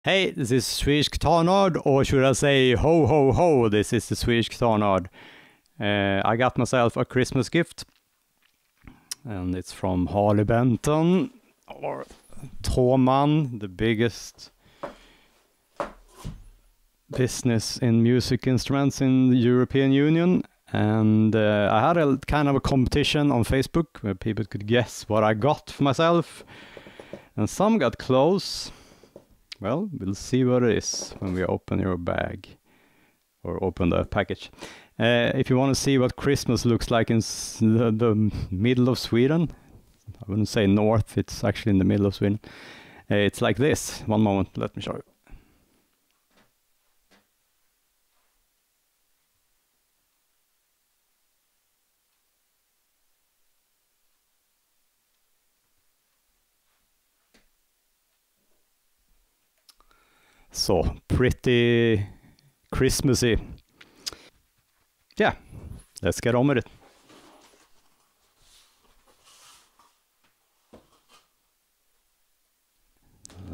Hey, this is Swedish Guitar Nerd, or should I say ho ho ho, this is the Swedish Guitar Nerd. I got myself a Christmas gift, and it's from Harley Benton, or Thomann, the biggest business in music instruments in the European Union. And I had a kind of a competition on Facebook where people could guess what I got for myself, and some got close. Well, we'll see what it is when we open your bag or open the package. If you want to see what Christmas looks like in the middle of Sweden, I wouldn't say north, it's actually in the middle of Sweden. It's like this. One moment, let me show you. So, pretty Christmassy. Yeah, let's get on with it.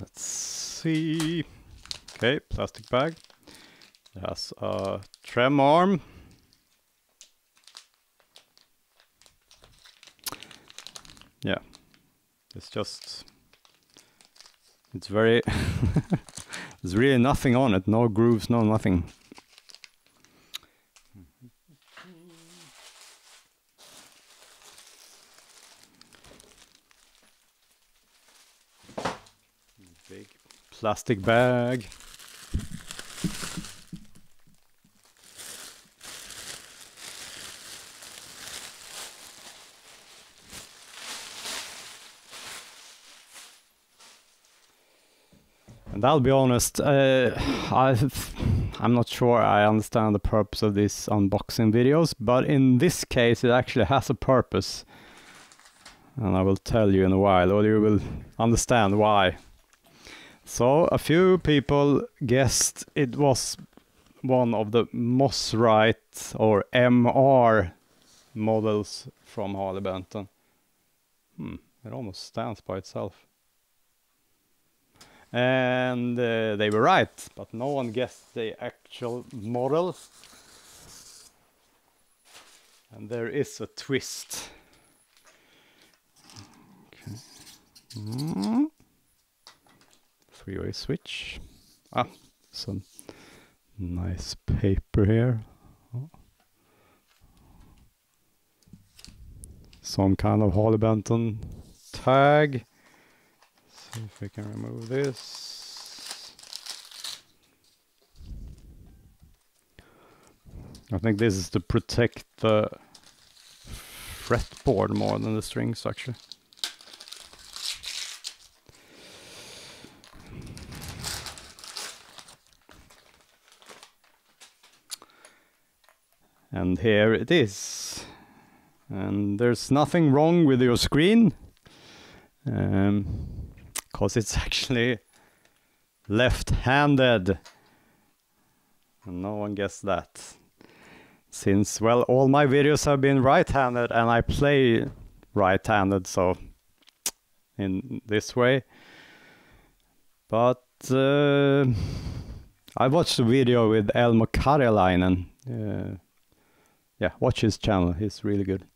Let's see. Okay, plastic bag. It has a trem arm. Yeah, it's very, there's really nothing on it, no grooves, no nothing. Big plastic bag. And I'll be honest, I'm not sure I understand the purpose of these unboxing videos, but in this case it actually has a purpose. And I will tell you in a while, or you will understand why. So, a few people guessed it was one of the Mosrite or MR models from Harley Benton. It almost stands by itself. And they were right, but no one guessed the actual model. And there is a twist. Okay. Three-way switch. Some nice paper here. Some kind of Harley Benton tag. See if we can remove this. I think this is to protect the fretboard more than the strings, actually. And here it is. And there's nothing wrong with your screen. Because it's actually left-handed. And no one guessed that. Since, well, all my videos have been right-handed and I play right-handed, so in this way. But I watched a video with Elmo Karjalainen. Yeah, watch his channel, he's really good.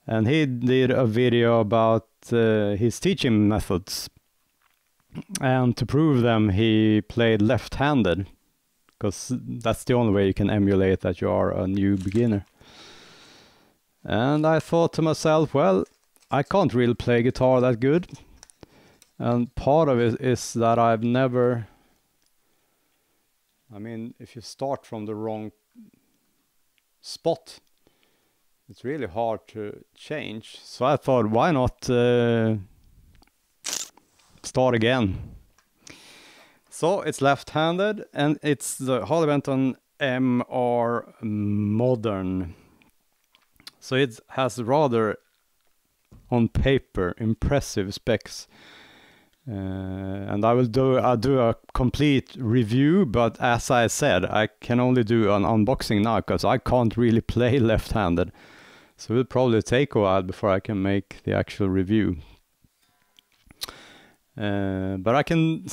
And he did a video about his teaching methods. And to prove them, he played left-handed, because that's the only way you can emulate that you are a new beginner. And I thought to myself, well, I can't really play guitar that good. And part of it is that I've never... I mean, if you start from the wrong spot, it's really hard to change. So I thought, why not start again? So it's left-handed, and it's the Harley Benton MR Modern. So it has rather, on paper, impressive specs. And I'll do a complete review, but as I said, I can only do an unboxing now because I can't really play left-handed. So it will probably take a while before I can make the actual review. But I can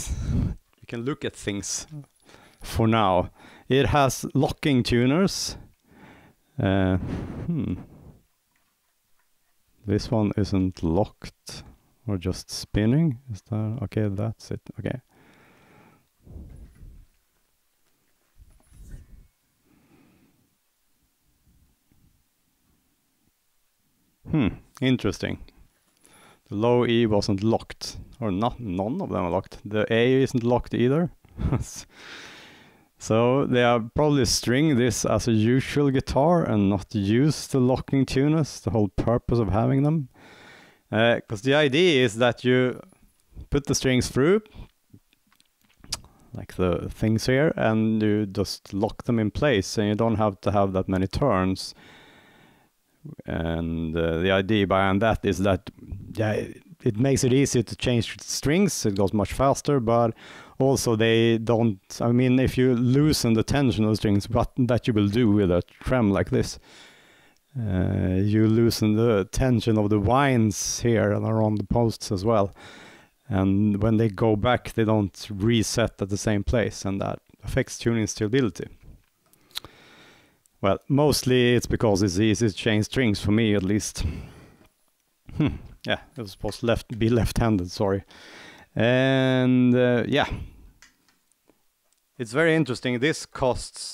can look at things for now. It has locking tuners. This one isn't locked or just spinning. Is that okay? That's it. Okay. Interesting. The low E wasn't locked, or none of them are locked. The A isn't locked either. So they are probably string this as a usual guitar and not use the locking tuners, the whole purpose of having them. Because the idea is that you put the strings through, like the things here, and you just lock them in place, and you don't have to have that many turns. And the idea behind that is that, yeah, it makes it easier to change strings. It goes much faster, but also they don't, I mean, if you loosen the tension of the strings, what that you will do with a trem like this, you loosen the tension of the winds here and around the posts as well. And when they go back, they don't reset at the same place, and that affects tuning stability. Well, mostly it's because it's easy to change strings, for me at least. Yeah, it was supposed to be left-handed, sorry. And yeah, it's very interesting. This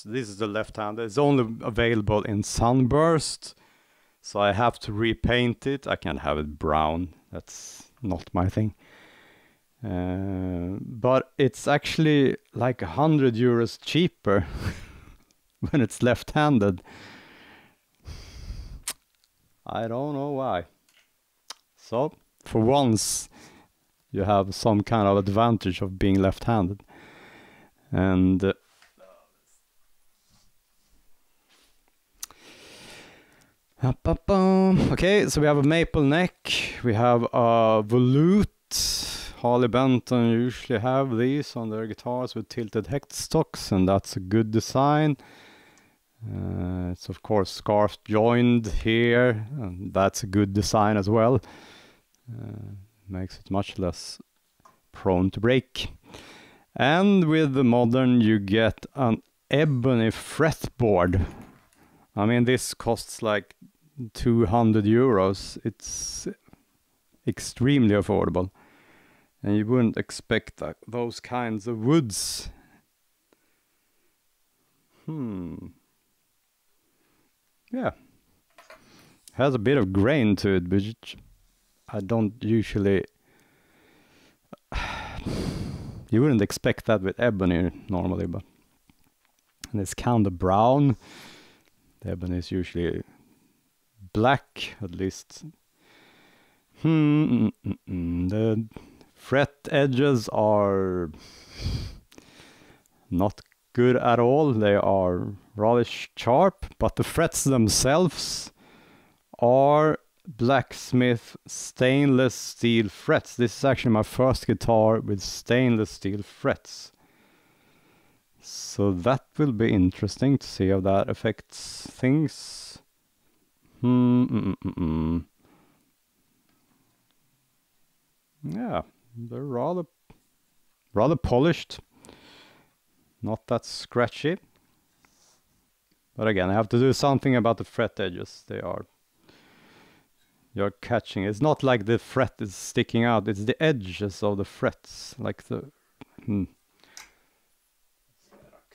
is the left-handed. It's only available in Sunburst, so I have to repaint it. I can't have it brown. That's not my thing. But it's actually like €100 cheaper when it's left-handed. I don't know why. So, for once, you have some kind of advantage of being left-handed. And okay, so we have a maple neck, we have a volute. Harley Benton usually have these on their guitars with tilted headstocks, and that's a good design. It's of course scarf joined here, and that's a good design as well. Makes it much less prone to break. And with the Modern you get an ebony fretboard. I mean, this costs like €200. It's extremely affordable. And you wouldn't expect those kinds of woods. Yeah. Has a bit of grain to it, which I don't usually... You wouldn't expect that with ebony normally, but... And it's kind of brown. The ebony is usually black, at least. The fret edges are not good at all. They are rather sharp, but the frets themselves are blacksmith stainless steel frets. This is actually my first guitar with stainless steel frets. So that will be interesting to see how that affects things. Yeah, they're rather polished. Not that scratchy. But again, I have to do something about the fret edges. You're catching. It's not like the fret is sticking out. It's the edges of the frets, like the.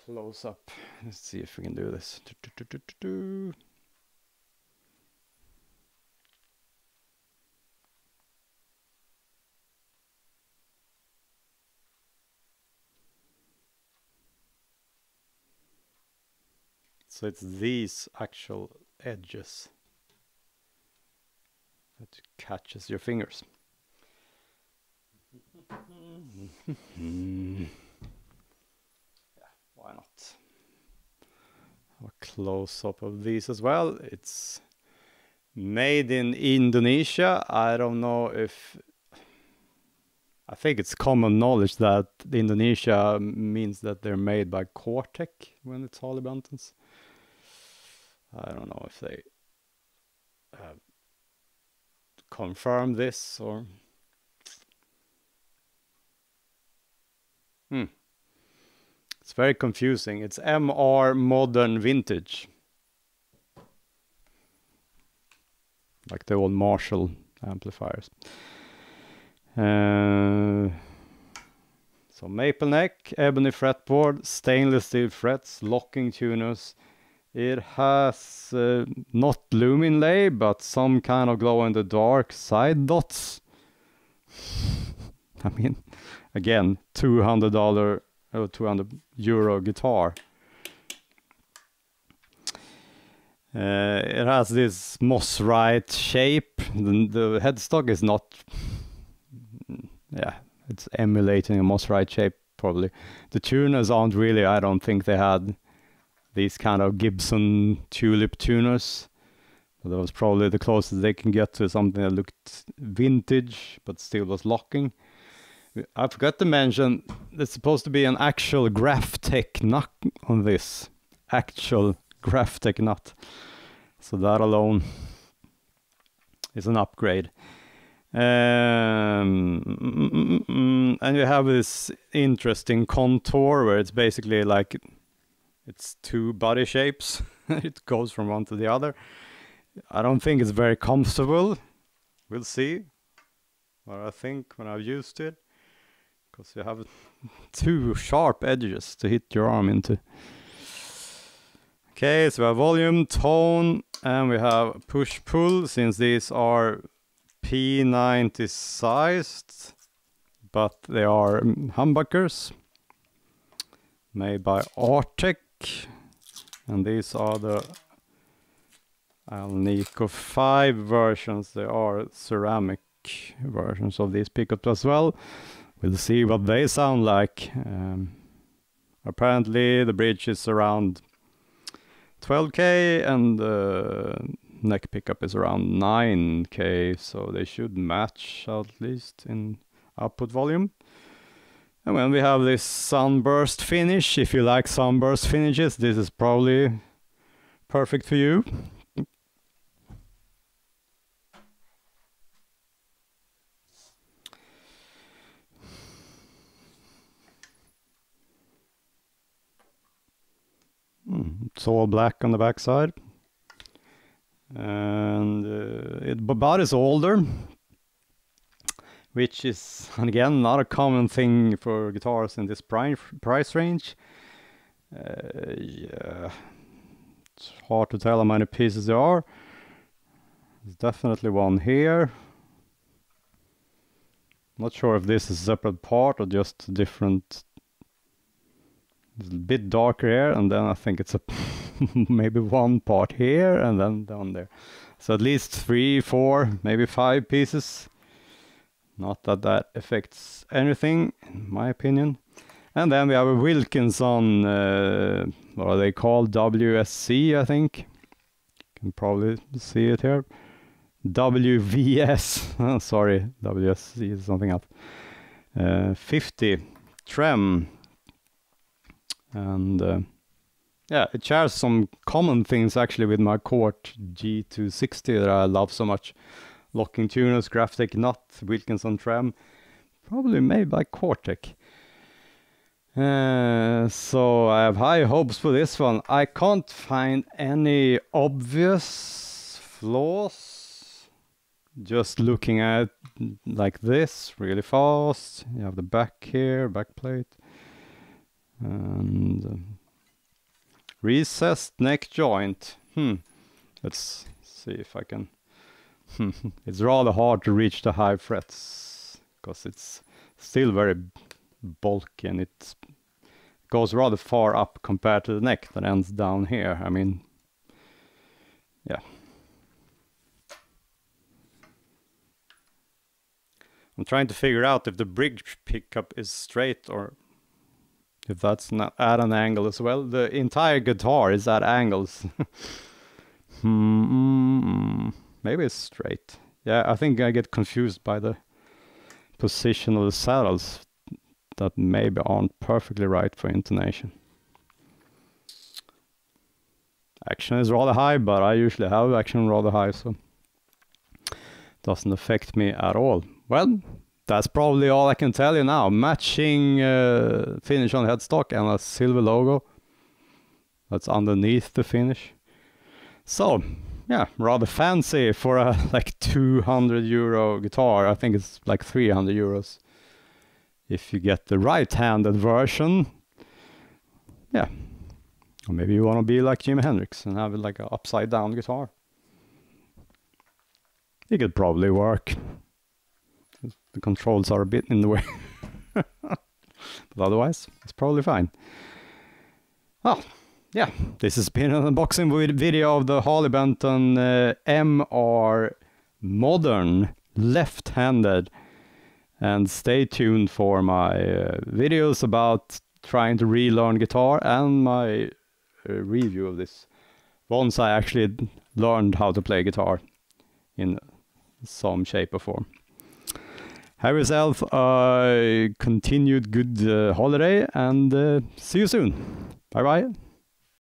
Close up. Let's see if we can do this. So it's these actual edges that catches your fingers. Yeah, why not? Have a close-up of these as well. It's made in Indonesia. I don't know if... I think it's common knowledge that Indonesia means that they're made by Cortec when it's Harley Bentons. I don't know if they confirm this or... It's very confusing. It's MR Modern Vintage. Like the old Marshall amplifiers. So maple neck, ebony fretboard, stainless steel frets, locking tuners. It has not lumen lay, but some kind of glow in the dark side dots. I mean, again, $200 or €200 guitar. It has this Moss-Rite shape. The headstock is not, yeah, it's emulating a Moss-Rite shape probably. The tuners aren't really, I don't think they had these kind of Gibson tulip tuners. But that was probably the closest they can get to something that looked vintage but still was locking. I forgot to mention, there's supposed to be an actual Graphtec nut on this. Actual Graphtec nut. So that alone is an upgrade. And you have this interesting contour where it's basically like it's two body shapes. It goes from one to the other. I don't think it's very comfortable. We'll see what I think when I've used it. Because you have two sharp edges to hit your arm into. Okay, so we have volume, tone, and we have push-pull, since these are P90 sized, but they are humbuckers made by Artec, and these are the Alnico 5 versions. They are ceramic versions of these pickups as well. We'll see what they sound like. Apparently the bridge is around 12K and the neck pickup is around 9K, so they should match at least in output volume. And when we have this sunburst finish, if you like sunburst finishes, this is probably perfect for you. It's all black on the backside, and but it's older, which is again not a common thing for guitars in this price range. Yeah, it's hard to tell how many pieces there are. There's definitely one here. Not sure if this is a separate part or just different. It's a bit darker here, and then I think it's a maybe one part here and then down there. So at least 3, 4, maybe 5 pieces. Not that that affects anything, in my opinion. And then we have a Wilkinson, what are they called? WSC, I think. You can probably see it here. WVS, oh, sorry, WSC is something else. 50 trem. And yeah, it shares some common things actually with my Cort G260 that I love so much. Locking tuners, Graphtec nut, Wilkinson trem, probably made by Cortec. So I have high hopes for this one. I can't find any obvious flaws. Just looking at like this really fast. You have the back here, back plate. And recessed neck joint. Let's see if I can. It's rather hard to reach the high frets because it's still very bulky and it goes rather far up compared to the neck that ends down here. I mean, yeah. I'm trying to figure out if the bridge pickup is straight or if that's not at an angle as well. The entire guitar is at angles. Maybe it's straight. Yeah, I think I get confused by the position of the saddles that maybe aren't perfectly right for intonation. Action is rather high, but I usually have action rather high, so it doesn't affect me at all. Well, that's probably all I can tell you now. Matching finish on headstock and a silver logo that's underneath the finish. So yeah, rather fancy for a like 200 euro guitar. I think it's like 300 euros if you get the right-handed version. Yeah, or maybe you want to be like Jimi Hendrix and have it like an upside down guitar. It could probably work. The controls are a bit in the way. But otherwise, it's probably fine. Oh, yeah, this has been an unboxing video of the Harley Benton MR Modern left-handed. And stay tuned for my videos about trying to relearn guitar and my review of this once I actually learned how to play guitar in some shape or form. Have yourself a continued good holiday and see you soon. Bye bye.